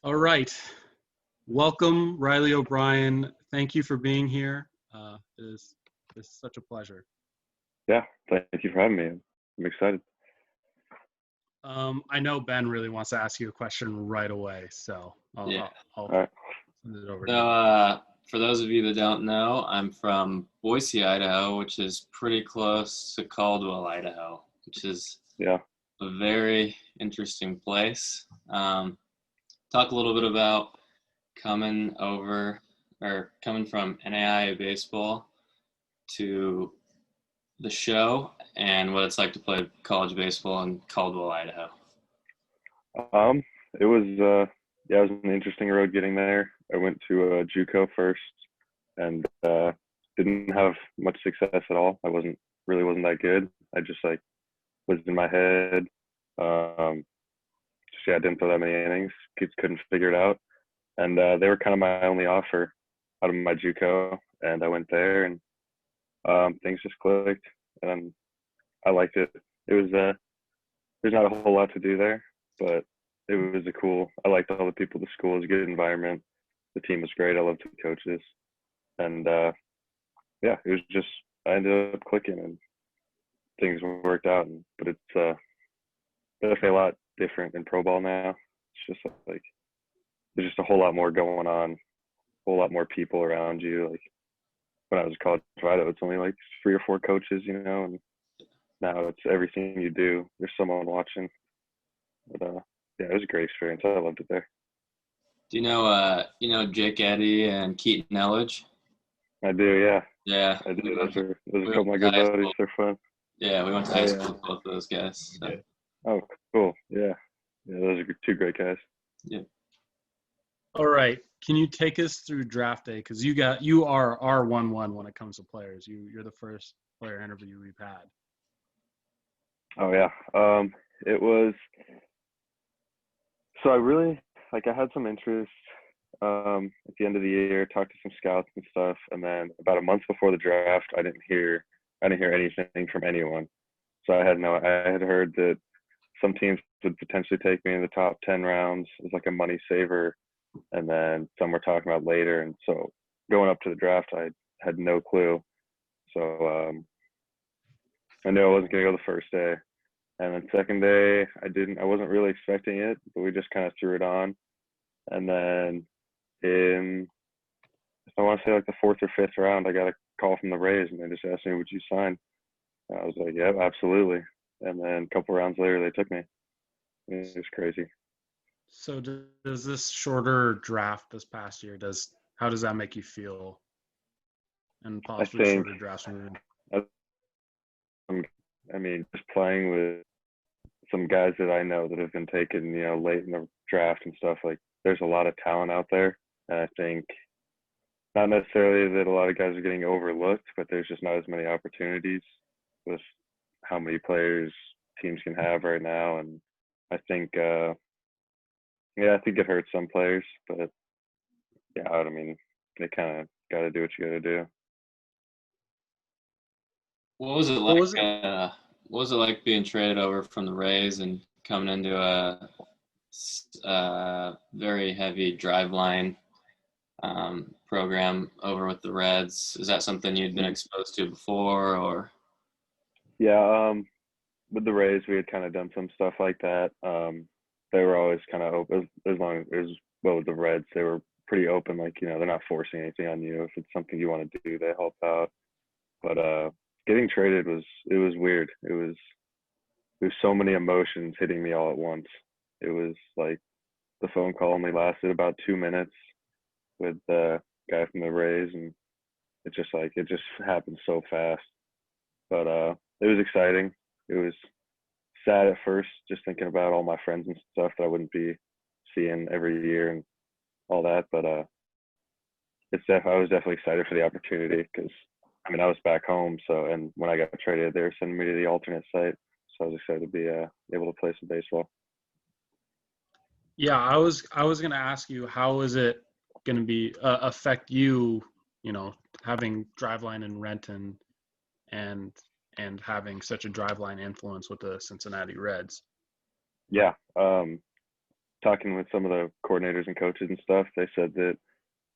All right. Welcome, Riley O'Brien. Thank you for being here. It is such a pleasure. Yeah, thank you for having me. I'm excited. I know Ben really wants to ask you a question right away, so I'll, Yeah. I'll, I'll All right. send it over So, to you. for those of you that don't know, I'm from Boise, Idaho, which is pretty close to Caldwell, Idaho, which is Yeah. a very interesting place. Talk a little bit about coming over or coming from NAIA baseball to the show and what it's like to play college baseball in Caldwell, Idaho. Um, it was yeah, it was an interesting road getting there. I went to JUCO first, and didn't have much success at all. I wasn't that good. I just was in my head. Um, just yeah, I didn't throw that many innings. Kids couldn't figure it out, and they were kind of my only offer out of my JUCO, and I went there, and things just clicked, and I liked it. It was there's not a whole lot to do there, but it was a cool. I liked all the people. The school was a good environment. The team was great. I loved the coaches, and yeah, it was just I ended up clicking and things worked out. But it's definitely a lot different in pro ball now. It's just there's just a whole lot more going on, a whole lot more people around you. Like when I was at College of Idaho, it's only like 3 or 4 coaches, and now it's everything you do. There's someone watching. But yeah, it was a great experience. I loved it there. Do you know Jake Eddy and Keaton Elledge? I do, yeah. Yeah, I do. Those are a we couple went of my to good high buddies. school. They're fun. Yeah, we went to Oh, high yeah. school with both of those guys. So, Oh, cool. Yeah. Yeah, those are two great guys. yeah. All right. Can you take us through draft day? Because you are R11 when it comes to players. You're the first player interview we've had. Oh yeah. It was so I had some interest at the end of the year, talked to some scouts and stuff, and then about a month before the draft I didn't hear anything from anyone. So I had heard that some teams would potentially take me in the top 10 rounds as like a money saver, and then some were talking about later. And so going up to the draft, I had no clue. So I knew I wasn't going to go the first day. And then second day, I wasn't really expecting it, but we just kind of threw it on. And then I want to say like the fourth or fifth round, I got a call from the Rays, and they just asked me, "Would you sign?" And I was like, "Yep, absolutely." And then a couple rounds later, they took me. It was crazy. So does this shorter draft this past year, how does that make you feel? And I possibly think, shorter drafts moving. I mean, just playing with some guys that I know that have been taken, late in the draft and stuff, like there's a lot of talent out there. And I think not necessarily that a lot of guys are getting overlooked, but there's just not as many opportunities with how many players teams can have right now. And I think, yeah, I think it hurts some players, but yeah, I mean, they kind of got to do what you got to do. What was it What like? was it? What was it like being traded over from the Rays and coming into a very heavy drive line program over with the Reds? Is that something you'd been exposed to before, or? Yeah, with the Rays, we had kind of done some stuff like that. They were always kind of open as long as well with the Reds. They were pretty open, like they're not forcing anything on you. If it's something you want to do, they help out. But getting traded was weird. There's so many emotions hitting me all at once. It was like the phone call only lasted about 2 minutes with the guy from the Rays, and it just happened so fast. But it was exciting. It was sad at first, just thinking about all my friends and stuff that I wouldn't be seeing every year and all that. But I was definitely excited for the opportunity because I mean I was back home, and when I got traded, they were sending me to the alternate site, so I was excited to be able to play some baseball. Yeah, I was gonna ask you, how is it gonna be affect you, having Driveline in Renton and having such a Driveline influence with the Cincinnati Reds? Yeah, talking with some of the coordinators and coaches and stuff, they said that,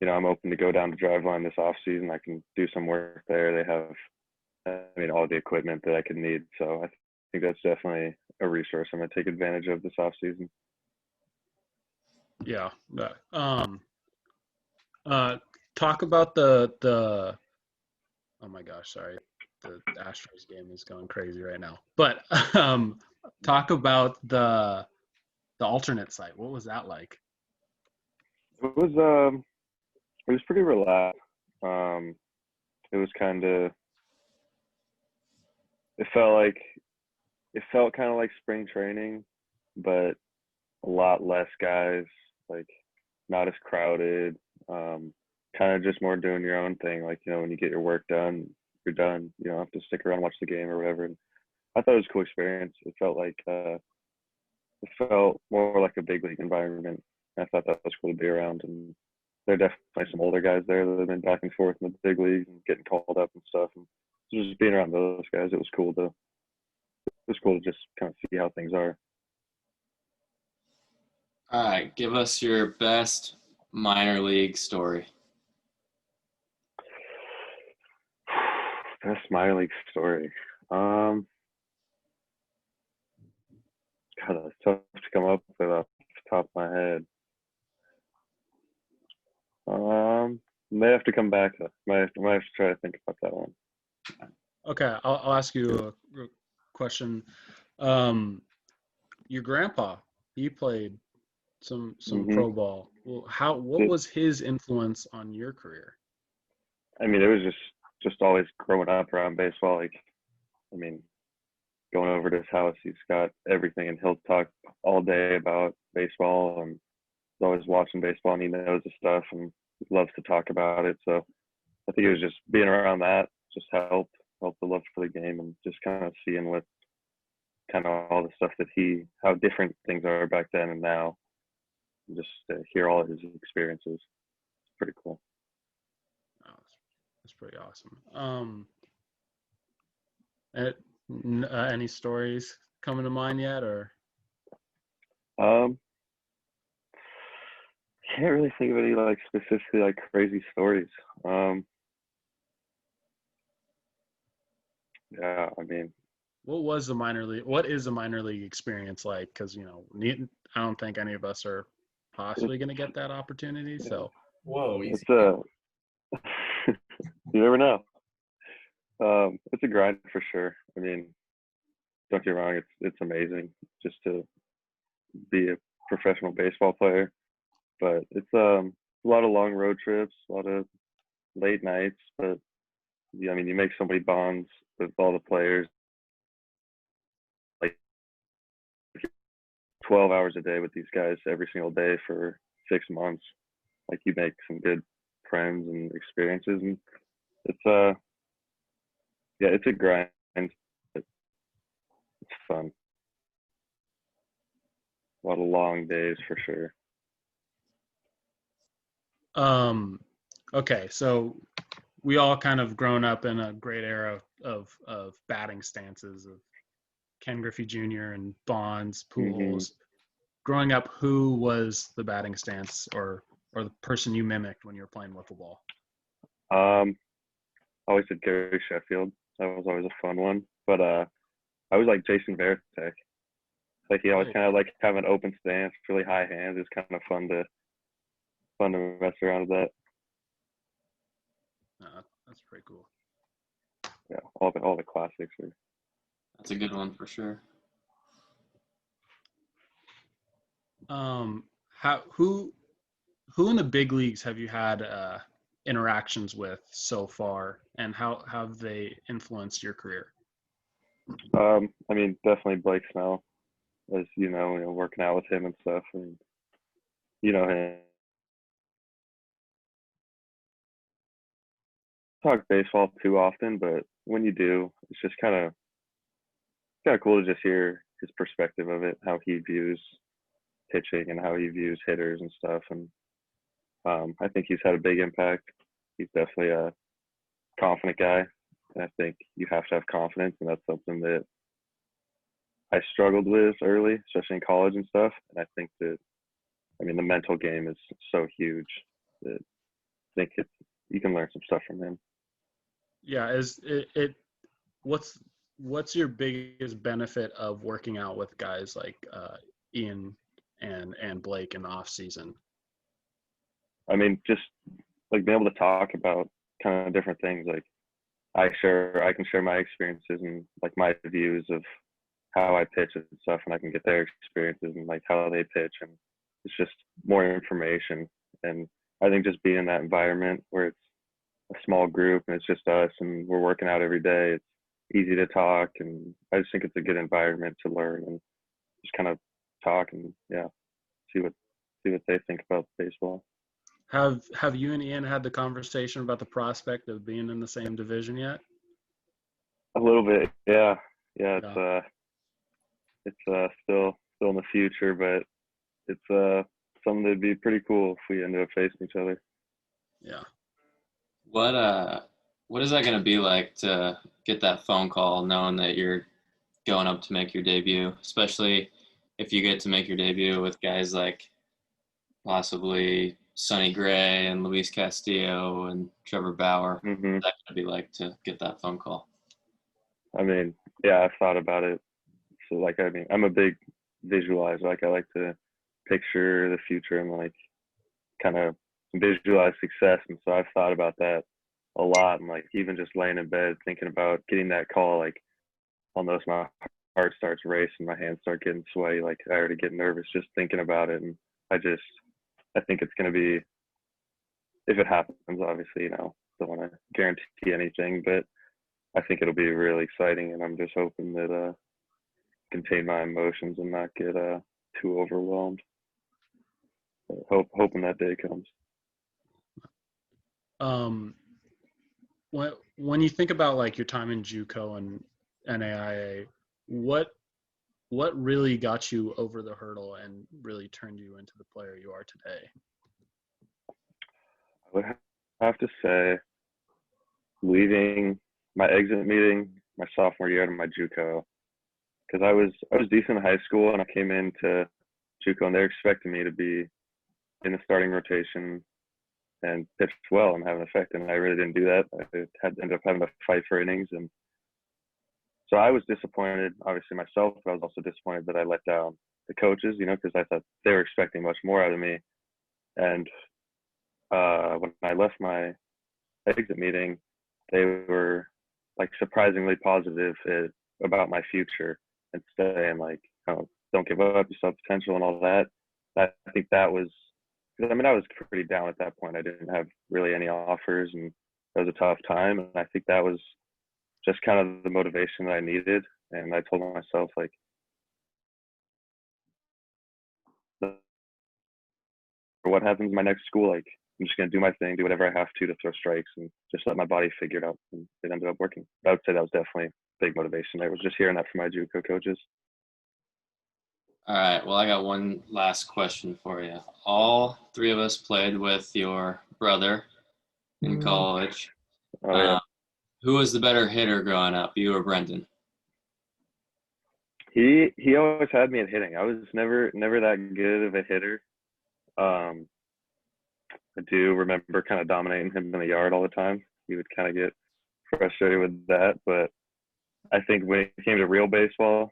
I'm open to go down to Driveline this off season. I can do some work there. They have, all the equipment that I could need. So I think that's definitely a resource I'm going to take advantage of this off season. Yeah. Talk about the oh my gosh, sorry. The Astros game is going crazy right now. But talk about the alternate site. What was that like? It was pretty relaxed. It was kind of, it felt kind of like spring training, but a lot less guys, like not as crowded. Kind of just more doing your own thing. Like, when you get your work done, you're done. You don't have to stick around and watch the game or whatever. And I thought it was a cool experience. It felt more like a big league environment. I thought that was cool to be around. And there are definitely some older guys there that have been back and forth in the big leagues and getting called up and stuff. And just being around those guys, it was cool to just kind of see how things are. All right, give us your best minor league story. Best minor league story. God, that's tough to come up with off the top of my head. May have to come back. Might have to try to think about that one. Okay, I'll ask you a question. Your grandpa, he played some pro ball. Well, what was his influence on your career? It was just always growing up around baseball. Like, going over to his house, he's got everything, and he'll talk all day about baseball, and he's always watching baseball, and he knows the stuff, and he loves to talk about it. So I think it was just being around that just helped the love for the game, and just kind of seeing what kind of all the stuff that how different things are back then and now, and just hear all of his experiences. It's pretty cool. Oh, that's pretty awesome. Any stories coming to mind yet, or? Can't really think of any specifically crazy stories. Yeah, what is a minor league experience like? Because I don't think any of us are possibly going to get that opportunity. Yeah. So whoa, easy. It's you never know. It's a grind for sure. Don't get me wrong, it's amazing just to be a professional baseball player, but it's a lot of long road trips, a lot of late nights, but you make so many bonds with all the players, like 12 hours a day with these guys every single day for 6 months. Like, you make some good friends and experiences, and it's it's a grind. It's fun. A lot of long days for sure. Okay, so we all kind of grown up in a great era of batting stances of Ken Griffey Jr. and Bonds, Pujols. Growing up, who was the batting stance or the person you mimicked when you were playing wiffle ball? I always did Gary Sheffield. That was always a fun one. But I was like Jason Varitek. Like, he always kind of have an open stance, really high hands. It's kind of fun to mess around with that. That's pretty cool. Yeah, all the classics are. That's a good one for sure. Who in the big leagues have you had interactions with so far, and how have they influenced your career? Definitely Blake Snell, as working out with him and stuff, and him. Talk baseball too often, but when you do, it's just kind of cool to just hear his perspective of it, how he views pitching and how he views hitters and stuff. And I think he's had a big impact. He's definitely a confident guy, and I think you have to have confidence, and that's something that I struggled with early, especially in college and stuff. And I think that I mean, the mental game is so huge that I think you can learn some stuff from him. Yeah, is it what's your biggest benefit of working out with guys like Ian and Blake in the off season? I mean, just like being able to talk about kind of different things. Like I can share my experiences and like my views of how I pitch and stuff, and I can get their experiences and like how they pitch, and it's just more information. And I think just being in that environment where it's a small group and it's just us and we're working out every day, it's easy to talk, and I just think it's a good environment to learn and just kind of talk and see what they think about baseball. Have you and Ian had the conversation about the prospect of being in the same division yet? A little bit, yeah. It's still in the future, but it's something that'd be pretty cool if we ended up facing each other. Yeah. What is that going to be like to get that phone call knowing that you're going up to make your debut, especially if you get to make your debut with guys like possibly Sonny Gray and Luis Castillo and Trevor Bauer? What's that going to be like to get that phone call? I mean, yeah, I've thought about it. So, like, I mean, I'm a big visualizer. Like, I like to picture the future and, like, kind of visualize success. And so I've thought about that a lot. And, like, even just laying in bed thinking about getting that call, like, almost my heart starts racing, my hands start getting sweaty. Like, I already get nervous just thinking about it. And I think it's going to be, if it happens, obviously, don't want to guarantee anything, but I think it'll be really exciting. And I'm just hoping that contain my emotions and not get too overwhelmed. Hoping that day comes. When you think about like your time in JUCO and NAIA, what really got you over the hurdle and really turned you into the player you are today? I would have to say leaving my exit meeting my sophomore year out of my JUCO, because I was decent in high school and I came into JUCO and they're expecting me to be in the starting rotation and pitch well and have an effect, and I really didn't do that. I ended up having to fight for innings, and so I was disappointed, obviously myself, but I was also disappointed that I let down the coaches, because I thought they were expecting much more out of me. And when I left my exit meeting, they were like surprisingly positive about my future and saying like, oh, don't give up, you still have potential and all that. I think that was, because I mean, I was pretty down at that point. I didn't have really any offers and it was a tough time. And I think that was just kind of the motivation that I needed. And I told myself like, what happens in my next school, like I'm just gonna do my thing, do whatever I have to throw strikes and just let my body figure it out. And it ended up working. I would say that was definitely a big motivation. I was just hearing that from my JUCO coaches. All right. Well, I got one last question for you. All three of us played with your brother in college. Oh yeah. Who was the better hitter growing up, you or Brendan? He always had me at hitting. I was never that good of a hitter. I do remember kind of dominating him in the yard all the time. He would kind of get frustrated with that, but I think when it came to real baseball,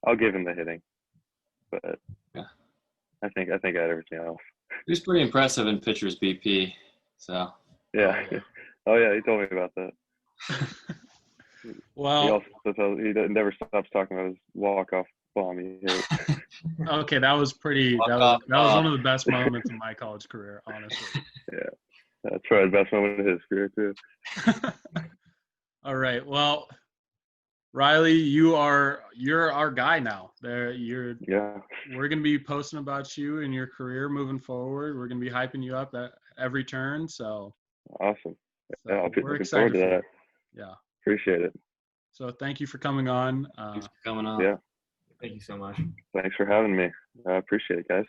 I'll give him the hitting, but yeah. I think I had everything else. He was pretty impressive in pitcher's BP, so. Yeah. Oh yeah, he told me about that. Well, he also he never stops talking about his walk-off bomb he hit. Okay, that was that was one of the best moments in my college career, honestly. Yeah, that's probably the best moment of his career too. All right, well, Riley, you're our guy now. Yeah. We're gonna be posting about you and your career moving forward. We're gonna be hyping you up at every turn. So awesome. So yeah, I'll be we're looking excited forward to that. Yeah. Appreciate it. So thank you for coming on. Thanks for coming on. Yeah. Thank you so much. Thanks for having me. I appreciate it, guys.